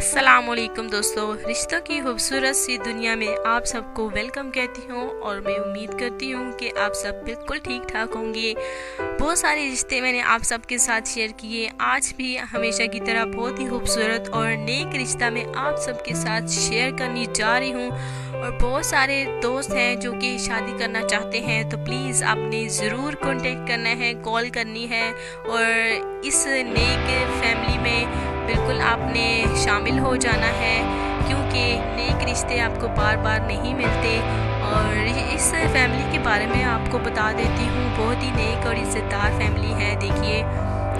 अस्सलामुअलैकुम दोस्तों, रिश्तों की खूबसूरत सी दुनिया में आप सबको वेलकम कहती हूँ और मैं उम्मीद करती हूँ कि आप सब बिल्कुल ठीक ठाक होंगे। बहुत सारे रिश्ते मैंने आप सबके साथ शेयर किए। आज भी हमेशा की तरह बहुत ही खूबसूरत और नेक रिश्ता मैं आप सबके साथ शेयर करने जा रही हूँ। और बहुत सारे दोस्त हैं जो कि शादी करना चाहते हैं, तो प्लीज़ आपने ज़रूर कांटेक्ट करना है, कॉल करनी है और इस नेक फैमिली में बिल्कुल आपने शामिल हो जाना है, क्योंकि नेक रिश्ते आपको बार बार नहीं मिलते। और इस फैमिली के बारे में आपको बता देती हूँ, बहुत ही नेक और इज़्ज़तदार फैमिली है। देखिए,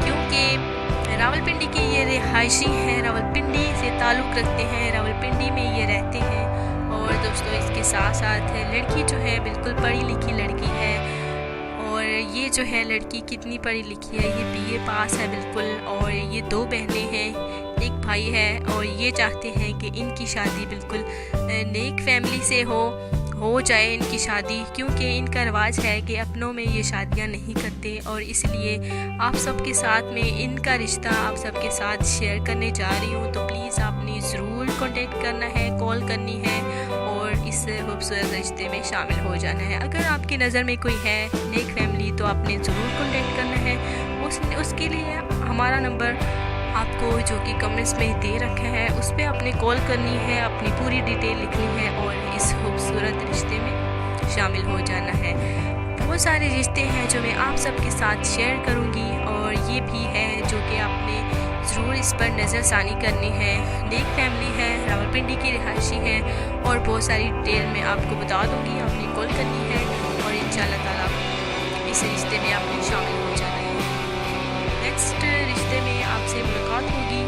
क्योंकि रावलपिंडी के ये रिहायशी हैं, रावलपिंडी से ताल्लुक़ रखते हैं, रावलपिंडी में ये रहते हैं। और दोस्तों, इसके साथ साथ लड़की जो है बिल्कुल पढ़ी लिखी लड़की है। और ये जो है लड़की कितनी पढ़ी लिखी है, ये बीए पास है बिल्कुल। और ये 2 बहनें हैं, एक भाई है। और ये चाहते हैं कि इनकी शादी बिल्कुल नेक फैमिली से हो जाए इनकी शादी, क्योंकि इनका रिवाज है कि अपनों में ये शादियां नहीं करते। और इसलिए आप सबके साथ में इनका रिश्ता आप सबके साथ शेयर करने जा रही हूँ। तो प्लीज़ आपने ज़रूर कांटेक्ट करना है, कॉल करनी है और इस खूबसूरत रिश्ते में शामिल हो जाना है। अगर आपकी नज़र में कोई है नेक फैमिली, तो आपने ज़रूर कांटेक्ट करना है। उसके लिए हमारा नंबर आपको जो कि कमेंट्स में दे रखा है, उस पर आपने कॉल करनी है, अपनी पूरी डिटेल लिखनी है और इस खूबसूरत रिश्ते में शामिल हो जाना है। बहुत सारे रिश्ते हैं जो मैं आप सबके साथ शेयर करूंगी और ये भी है जो कि आपने ज़रूर इस पर नज़रसानी करनी है। नेक फैमिली है, रावलपिंडी की रिहायशी है और बहुत सारी डिटेल मैं आपको बता दूँगी। आपने कॉल करनी है और इंशाअल्लाह ताला इस रिश्ते में आपने शामिल हो जाना है। नेक्स्ट रिश्ते में आपसे मुलाकात होगी।